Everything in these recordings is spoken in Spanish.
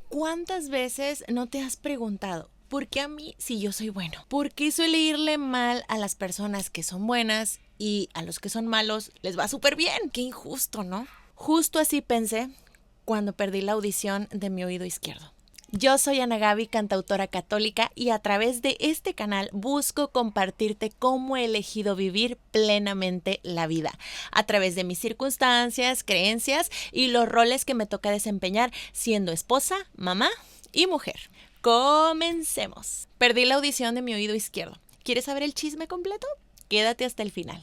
¿Cuántas veces no te has preguntado, ¿por qué a mí si yo soy bueno? ¿Por qué suele irle mal a las personas que son buenas y a los que son malos les va súper bien? Qué injusto, ¿no? Justo así pensé cuando perdí la audición de mi oído izquierdo. Yo soy Ana Gaby, cantautora católica, y a través de este canal busco compartirte cómo he elegido vivir plenamente la vida, a través de mis circunstancias, creencias y los roles que me toca desempeñar siendo esposa, mamá y mujer. Comencemos. Perdí la audición de mi oído izquierdo. ¿Quieres saber el chisme completo? Quédate hasta el final.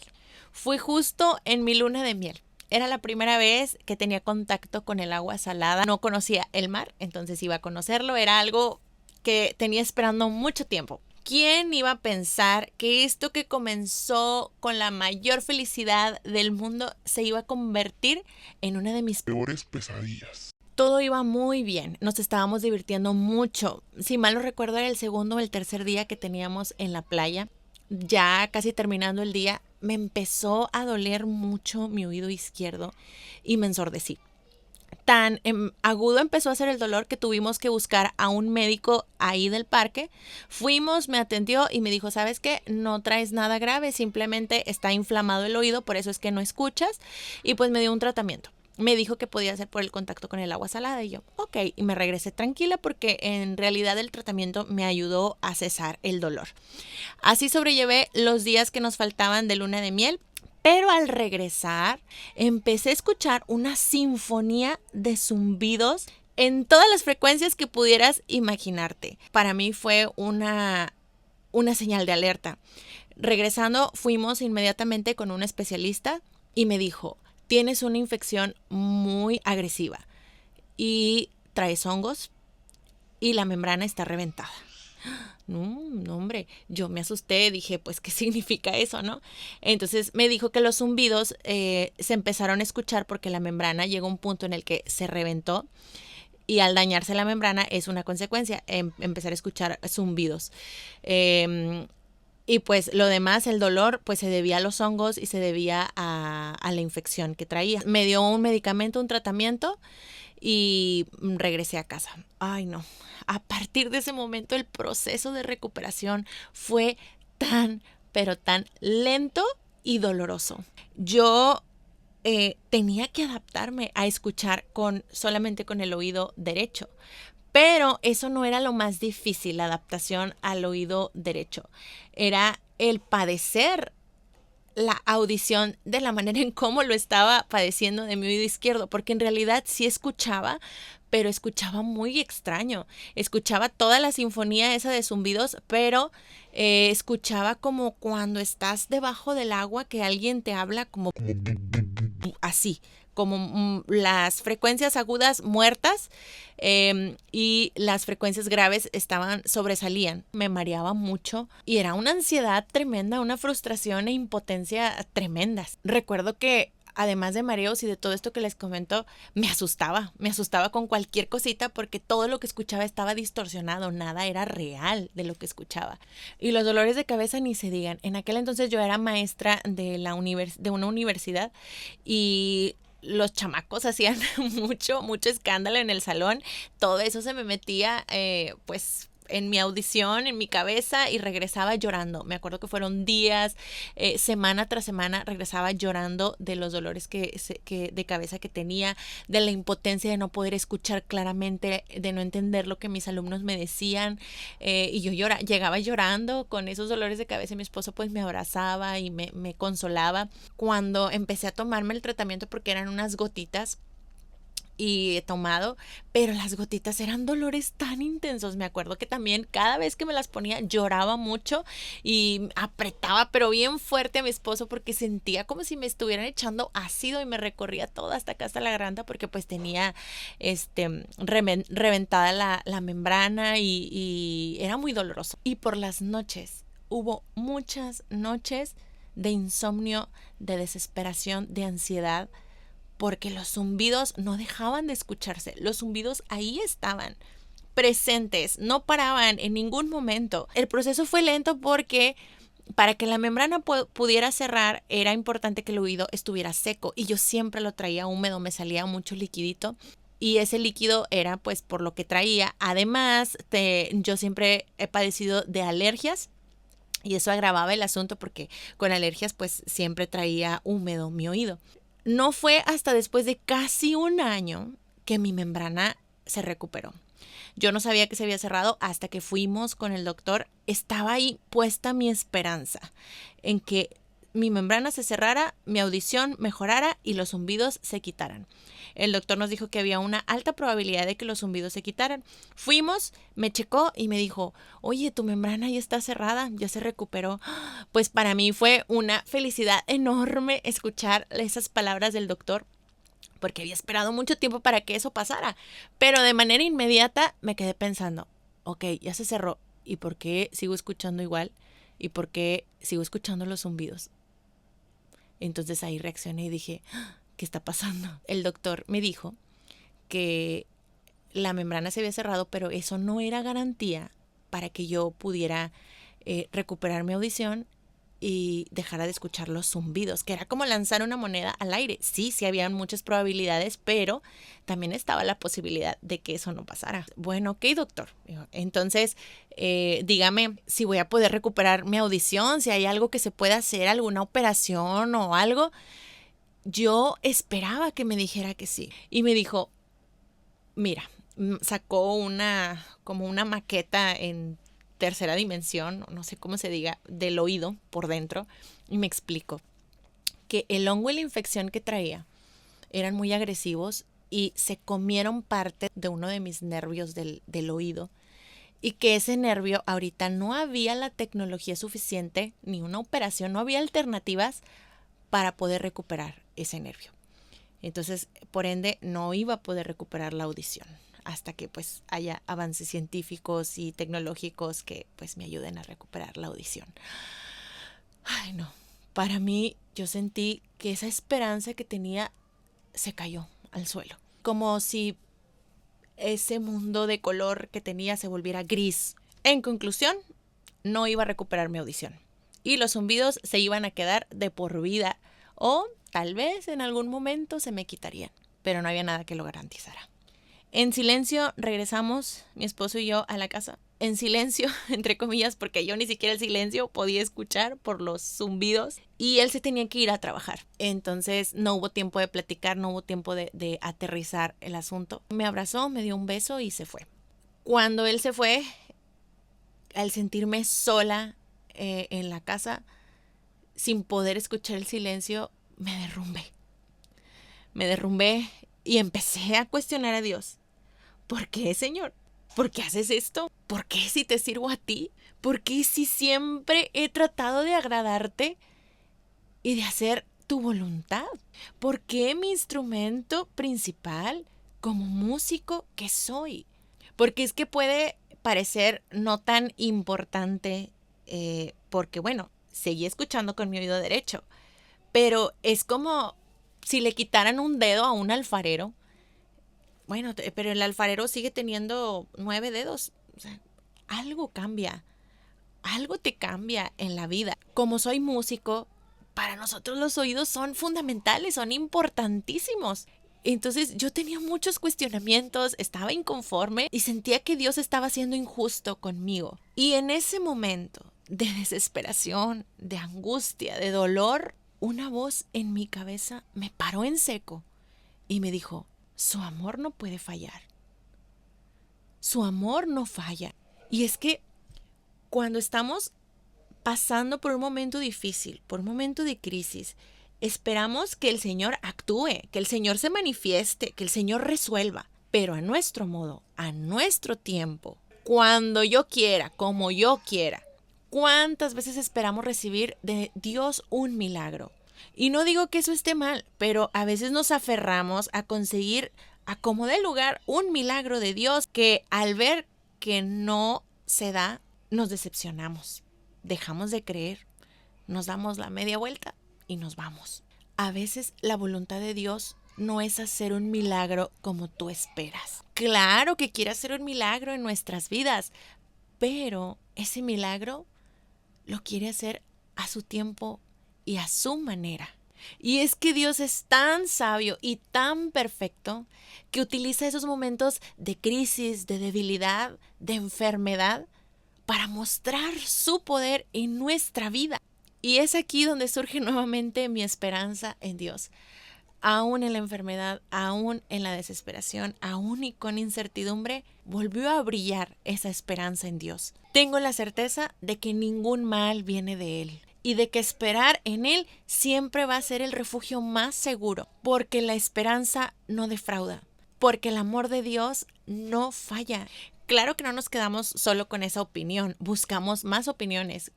Fui justo en mi luna de miel. Era la primera vez que tenía contacto con el agua salada. No conocía el mar, entonces iba a conocerlo. Era algo que tenía esperando mucho tiempo. ¿Quién iba a pensar que esto que comenzó con la mayor felicidad del mundo se iba a convertir en una de mis peores pesadillas? Todo iba muy bien, nos estábamos divirtiendo mucho. Si mal no recuerdo, era el segundo o el tercer día que teníamos en la playa. Ya casi terminando el día, me empezó a doler mucho mi oído izquierdo y me ensordecí. Tan agudo empezó a ser el dolor que tuvimos que buscar a un médico ahí del parque. Fuimos, me atendió y me dijo, ¿sabes qué? No traes nada grave, simplemente está inflamado el oído, por eso es que no escuchas. Y pues me dio un tratamiento. Me dijo que podía ser por el contacto con el agua salada y yo, ok, y me regresé tranquila porque en realidad el tratamiento me ayudó a cesar el dolor. Así sobrellevé los días que nos faltaban de luna de miel, pero al regresar empecé a escuchar una sinfonía de zumbidos en todas las frecuencias que pudieras imaginarte. Para mí fue una señal de alerta. Regresando, fuimos inmediatamente con un especialista y me dijo, tienes una infección muy agresiva y traes hongos y la membrana está reventada. No, hombre, yo me asusté, dije, pues, ¿qué significa eso, no? Entonces me dijo que los zumbidos se empezaron a escuchar porque la membrana llegó a un punto en el que se reventó y al dañarse la membrana es una consecuencia, empezar a escuchar zumbidos. Y pues lo demás, el dolor, pues se debía a los hongos y se debía a la infección que traía. Me dio un medicamento, un tratamiento y regresé a casa. Ay, no. A partir de ese momento el proceso de recuperación fue tan, pero tan lento y doloroso. Yo tenía que adaptarme a escuchar solamente con el oído derecho. Pero eso no era lo más difícil, la adaptación al oído derecho. Era el padecer la audición de la manera en cómo lo estaba padeciendo de mi oído izquierdo, porque en realidad sí escuchaba, pero escuchaba muy extraño. Escuchaba toda la sinfonía esa de zumbidos, pero escuchaba como cuando estás debajo del agua que alguien te habla como así, como las frecuencias agudas muertas y las frecuencias graves sobresalían. Me mareaba mucho y era una ansiedad tremenda, una frustración e impotencia tremendas. Recuerdo que además de mareos y de todo esto que les comento, me asustaba con cualquier cosita porque todo lo que escuchaba estaba distorsionado, nada era real de lo que escuchaba. Y los dolores de cabeza ni se digan. En aquel entonces yo era maestra de una universidad y los chamacos hacían mucho escándalo en el salón. Todo eso se me metía, pues en mi audición, en mi cabeza y regresaba llorando. Me acuerdo que fueron días, semana tras semana regresaba llorando de los dolores de cabeza que tenía, de la impotencia de no poder escuchar claramente, de no entender lo que mis alumnos me decían y yo llegaba llorando con esos dolores de cabeza y mi esposo pues me abrazaba y me consolaba. Cuando empecé a tomarme el tratamiento porque eran unas gotitas y he tomado, pero las gotitas eran dolores tan intensos. Me acuerdo que también cada vez que me las ponía lloraba mucho y apretaba pero bien fuerte a mi esposo porque sentía como si me estuvieran echando ácido y me recorría toda hasta acá, hasta la garganta, porque pues tenía reventada la membrana y era muy doloroso. Y por las noches, hubo muchas noches de insomnio, de desesperación, de ansiedad, porque los zumbidos no dejaban de escucharse. Los zumbidos ahí estaban, presentes, no paraban en ningún momento. El proceso fue lento porque para que la membrana pudiera cerrar era importante que el oído estuviera seco y yo siempre lo traía húmedo, me salía mucho liquidito. y ese líquido era pues por lo que traía. Además, yo siempre he padecido de alergias y eso agravaba el asunto porque con alergias pues siempre traía húmedo mi oído. No fue hasta después de casi un año que mi membrana se recuperó. Yo no sabía que se había cerrado hasta que fuimos con el doctor. Estaba ahí puesta mi esperanza en que mi membrana se cerrara, mi audición mejorara y los zumbidos se quitaran. El doctor nos dijo que había una alta probabilidad de que los zumbidos se quitaran. Fuimos, me checó y me dijo, oye, tu membrana ya está cerrada, ya se recuperó. Pues para mí fue una felicidad enorme escuchar esas palabras del doctor, porque había esperado mucho tiempo para que eso pasara. Pero de manera inmediata me quedé pensando, ok, ya se cerró. ¿Y por qué sigo escuchando igual? ¿Y por qué sigo escuchando los zumbidos? Entonces ahí reaccioné y dije, ¿qué está pasando? El doctor me dijo que la membrana se había cerrado, pero eso no era garantía para que yo pudiera recuperar mi audición y dejara de escuchar los zumbidos, que era como lanzar una moneda al aire. Sí, sí habían muchas probabilidades, pero también estaba la posibilidad de que eso no pasara. Bueno, ok, doctor. Entonces, dígame si voy a poder recuperar mi audición, si hay algo que se pueda hacer, alguna operación o algo. Yo esperaba que me dijera que sí. Y me dijo, mira, sacó como una maqueta en tercera dimensión, no sé cómo se diga, del oído por dentro, y me explicó que el hongo y la infección que traía eran muy agresivos y se comieron parte de uno de mis nervios del oído, y que ese nervio ahorita no había la tecnología suficiente, ni una operación, no había alternativas para poder recuperar ese nervio. Entonces, por ende, no iba a poder recuperar la audición hasta que pues haya avances científicos y tecnológicos que pues me ayuden a recuperar la audición. Ay, no. Para mí, yo sentí que esa esperanza que tenía se cayó al suelo. Como si ese mundo de color que tenía se volviera gris. En conclusión, no iba a recuperar mi audición. Y los zumbidos se iban a quedar de por vida. O tal vez en algún momento se me quitarían. Pero no había nada que lo garantizara. En silencio regresamos, mi esposo y yo, a la casa. En silencio, entre comillas, porque yo ni siquiera el silencio podía escuchar por los zumbidos. Y él se tenía que ir a trabajar. Entonces no hubo tiempo de platicar, no hubo tiempo de aterrizar el asunto. Me abrazó, me dio un beso y se fue. Cuando él se fue, al sentirme sola en la casa, sin poder escuchar el silencio, me derrumbé. Me derrumbé y empecé a cuestionar a Dios. ¿Por qué, Señor? ¿Por qué haces esto? ¿Por qué si te sirvo a ti? ¿Por qué si siempre he tratado de agradarte y de hacer tu voluntad? ¿Por qué mi instrumento principal como músico que soy? Porque es que puede parecer no tan importante porque, bueno, seguí escuchando con mi oído derecho, pero es como si le quitaran un dedo a un alfarero. Bueno, pero el alfarero sigue teniendo 9 dedos. O sea, algo cambia. Algo te cambia en la vida. Como soy músico, para nosotros los oídos son fundamentales, son importantísimos. Entonces yo tenía muchos cuestionamientos, estaba inconforme y sentía que Dios estaba siendo injusto conmigo. Y en ese momento de desesperación, de angustia, de dolor, una voz en mi cabeza me paró en seco y me dijo, su amor no puede fallar. Su amor no falla. Y es que cuando estamos pasando por un momento difícil, por un momento de crisis, esperamos que el Señor actúe, que el Señor se manifieste, que el Señor resuelva, pero a nuestro modo, a nuestro tiempo, cuando yo quiera, como yo quiera. ¿Cuántas veces esperamos recibir de Dios un milagro? Y no digo que eso esté mal, pero a veces nos aferramos a conseguir a como dé lugar un milagro de Dios que al ver que no se da, nos decepcionamos. Dejamos de creer, nos damos la media vuelta y nos vamos. A veces la voluntad de Dios no es hacer un milagro como tú esperas. Claro que quiere hacer un milagro en nuestras vidas, pero ese milagro lo quiere hacer a su tiempo y a su manera. Y es que Dios es tan sabio y tan perfecto que utiliza esos momentos de crisis, de debilidad, de enfermedad para mostrar su poder en nuestra vida. Y es aquí donde surge nuevamente mi esperanza en Dios. Aún en la enfermedad, aún en la desesperación, aún y con incertidumbre, volvió a brillar esa esperanza en Dios. Tengo la certeza de que ningún mal viene de Él y de que esperar en Él siempre va a ser el refugio más seguro, porque la esperanza no defrauda, porque el amor de Dios no falla. Claro que no nos quedamos solo con esa opinión, buscamos más opiniones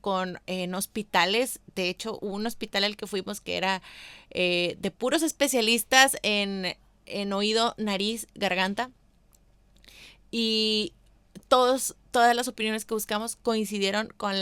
en hospitales. De hecho, hubo un hospital al que fuimos que era de puros especialistas en oído, nariz, garganta, y todas las opiniones que buscamos coincidieron con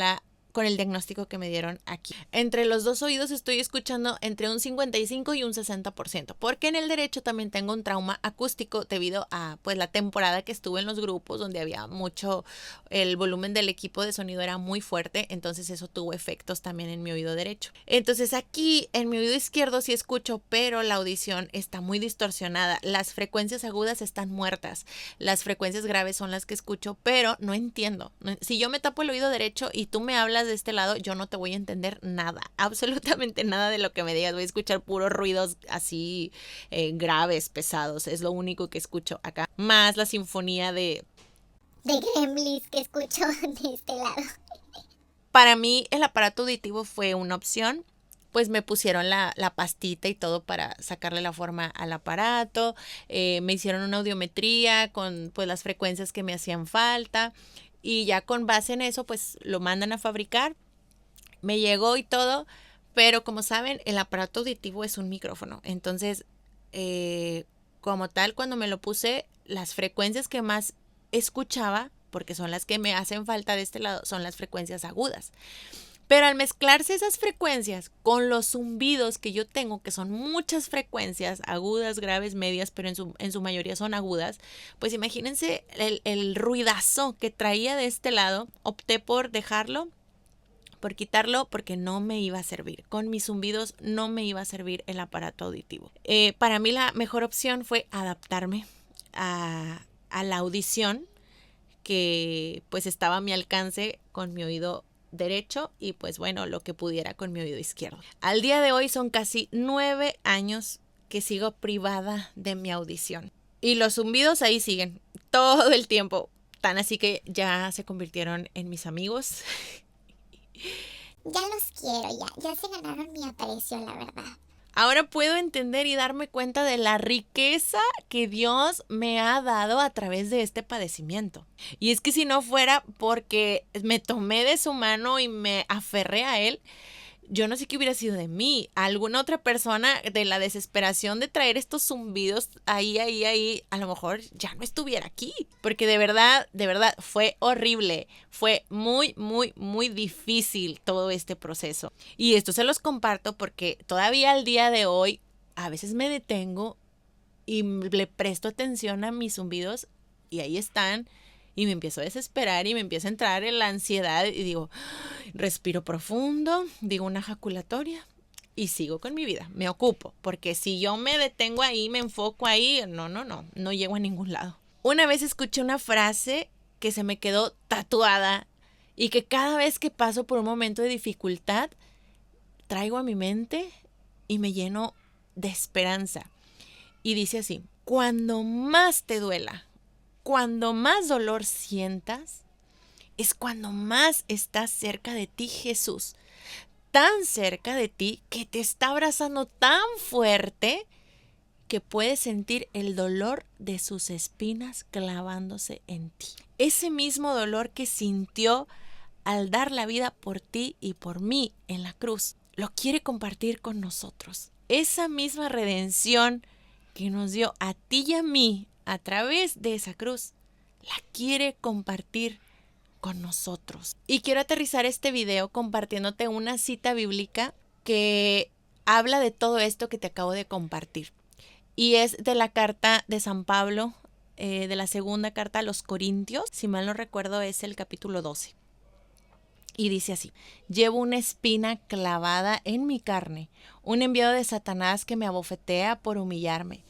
el diagnóstico que me dieron aquí. Entre los dos oídos estoy escuchando entre un 55 y un 60%, porque en el derecho también tengo un trauma acústico debido a pues la temporada que estuve en los grupos donde había mucho, el volumen del equipo de sonido era muy fuerte, entonces eso tuvo efectos también en mi oído derecho. Entonces aquí en mi oído izquierdo sí escucho, pero la audición está muy distorsionada, las frecuencias agudas están muertas, las frecuencias graves son las que escucho, pero no entiendo. Si yo me tapo el oído derecho y tú me hablas de este lado, yo no te voy a entender nada, absolutamente nada de lo que me digas. Voy a escuchar puros ruidos así graves, pesados. Es lo único que escucho acá. Más la sinfonía de gremlins que escucho de este lado. Para mí el aparato auditivo fue una opción. Pues me pusieron la pastita y todo para sacarle la forma al aparato. Me hicieron una audiometría con pues las frecuencias que me hacían falta. Y ya con base en eso, pues lo mandan a fabricar. Me llegó y todo, pero como saben, el aparato auditivo es un micrófono. Entonces, como tal, cuando me lo puse, las frecuencias que más escuchaba, porque son las que me hacen falta de este lado, son las frecuencias agudas. Pero al mezclarse esas frecuencias con los zumbidos que yo tengo, que son muchas frecuencias, agudas, graves, medias, pero en su mayoría son agudas, pues imagínense el ruidazo que traía de este lado. Opté por dejarlo, por quitarlo, porque no me iba a servir. Con mis zumbidos no me iba a servir el aparato auditivo. Para mí la mejor opción fue adaptarme a la audición que pues estaba a mi alcance con mi oído derecho y pues bueno, lo que pudiera con mi oído izquierdo. Al día de hoy son casi 9 años que sigo privada de mi audición. Y los zumbidos ahí siguen todo el tiempo. Tan así que ya se convirtieron en mis amigos. Ya los quiero, ya se ganaron mi aprecio, la verdad. Ahora puedo entender y darme cuenta de la riqueza que Dios me ha dado a través de este padecimiento. Y es que si no fuera porque me tomé de su mano y me aferré a Él, yo no sé qué hubiera sido de mí. Alguna otra persona de la desesperación de traer estos zumbidos ahí, a lo mejor ya no estuviera aquí. Porque de verdad, fue horrible. Fue muy, muy, muy difícil todo este proceso. Y esto se los comparto porque todavía al día de hoy a veces me detengo y le presto atención a mis zumbidos y ahí están. Y me empiezo a desesperar y me empieza a entrar en la ansiedad y digo, respiro profundo, digo una ejaculatoria y sigo con mi vida. Me ocupo, porque si yo me detengo ahí, me enfoco ahí, no llego a ningún lado. Una vez escuché una frase que se me quedó tatuada y que cada vez que paso por un momento de dificultad, traigo a mi mente y me lleno de esperanza. Y dice así, cuando más te duela, cuando más dolor sientas, es cuando más está cerca de ti Jesús. Tan cerca de ti que te está abrazando tan fuerte que puedes sentir el dolor de sus espinas clavándose en ti. Ese mismo dolor que sintió al dar la vida por ti y por mí en la cruz, lo quiere compartir con nosotros. Esa misma redención que nos dio a ti y a mí a través de esa cruz, la quiere compartir con nosotros. Y quiero aterrizar este video compartiéndote una cita bíblica que habla de todo esto que te acabo de compartir. Y es de la carta de San Pablo, de la segunda carta a los Corintios, si mal no recuerdo es el capítulo 12. Y dice así, llevo una espina clavada en mi carne, un enviado de Satanás que me abofetea por humillarme.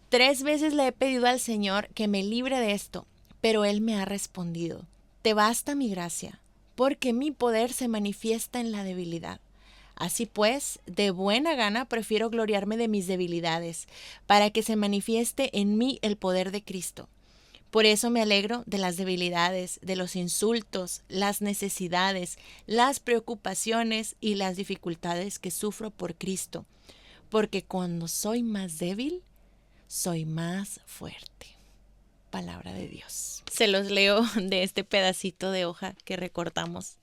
3 veces le he pedido al Señor que me libre de esto, pero Él me ha respondido: te basta mi gracia, porque mi poder se manifiesta en la debilidad. Así pues, de buena gana prefiero gloriarme de mis debilidades, para que se manifieste en mí el poder de Cristo. Por eso me alegro de las debilidades, de los insultos, las necesidades, las preocupaciones y las dificultades que sufro por Cristo, porque cuando soy más débil, soy más fuerte. Palabra de Dios. Se los leo de este pedacito de hoja que recortamos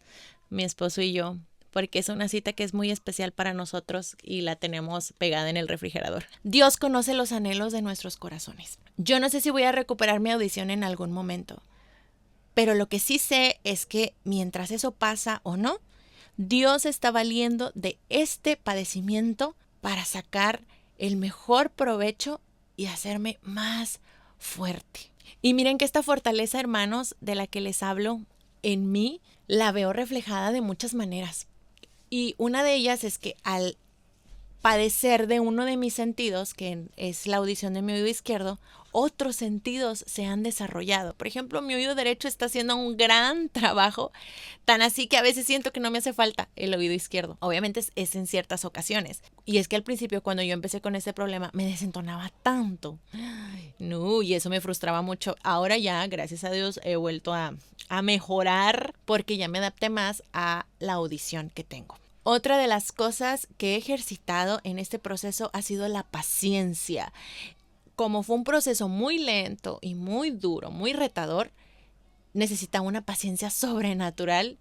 mi esposo y yo, porque es una cita que es muy especial para nosotros y la tenemos pegada en el refrigerador. Dios conoce los anhelos de nuestros corazones. Yo no sé si voy a recuperar mi audición en algún momento, pero lo que sí sé es que mientras eso pasa o no, Dios está valiendo de este padecimiento para sacar el mejor provecho y hacerme más fuerte. Y miren que esta fortaleza, hermanos, de la que les hablo, en mí la veo reflejada de muchas maneras. Y una de ellas es que al padecer de uno de mis sentidos, que es la audición de mi oído izquierdo, otros sentidos se han desarrollado. Por ejemplo, mi oído derecho está haciendo un gran trabajo, tan así que a veces siento que no me hace falta el oído izquierdo. Obviamente es en ciertas ocasiones. Y es que al principio, cuando yo empecé con ese problema, me desentonaba tanto. No, y eso me frustraba mucho. Ahora ya, gracias a Dios, he vuelto a mejorar porque ya me adapté más a la audición que tengo. Otra de las cosas que he ejercitado en este proceso ha sido la paciencia. Como fue un proceso muy lento y muy duro, muy retador, necesitaba una paciencia sobrenatural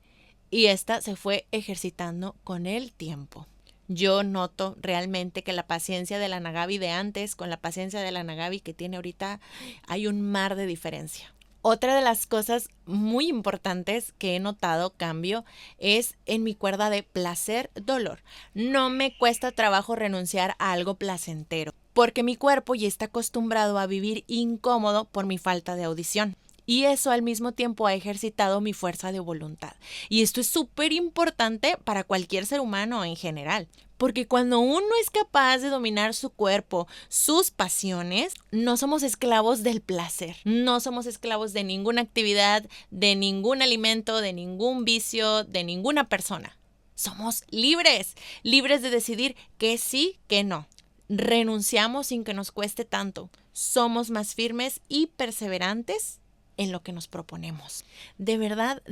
y esta se fue ejercitando con el tiempo. Yo noto realmente que la paciencia de la Nagabi de antes con la paciencia de la Nagabi que tiene ahorita hay un mar de diferencia. Otra de las cosas muy importantes que he notado cambio es en mi cuerda de placer-dolor. No me cuesta trabajo renunciar a algo placentero, porque mi cuerpo ya está acostumbrado a vivir incómodo por mi falta de audición. Y eso al mismo tiempo ha ejercitado mi fuerza de voluntad. Y esto es súper importante para cualquier ser humano en general. Porque cuando uno es capaz de dominar su cuerpo, sus pasiones, no somos esclavos del placer. No somos esclavos de ninguna actividad, de ningún alimento, de ningún vicio, de ninguna persona. Somos libres, libres de decidir que sí, que no. Renunciamos sin que nos cueste tanto. Somos más firmes y perseverantes en lo que nos proponemos. De verdad,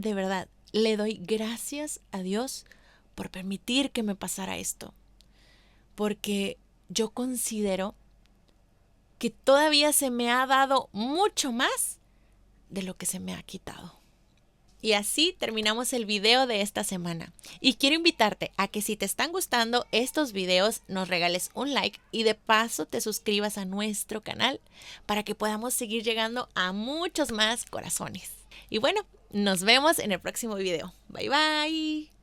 le doy gracias a Dios por permitir que me pasara esto. Porque yo considero que todavía se me ha dado mucho más de lo que se me ha quitado. Y así terminamos el video de esta semana. Y quiero invitarte a que si te están gustando estos videos, nos regales un like y de paso te suscribas a nuestro canal para que podamos seguir llegando a muchos más corazones. Y bueno, nos vemos en el próximo video. Bye bye.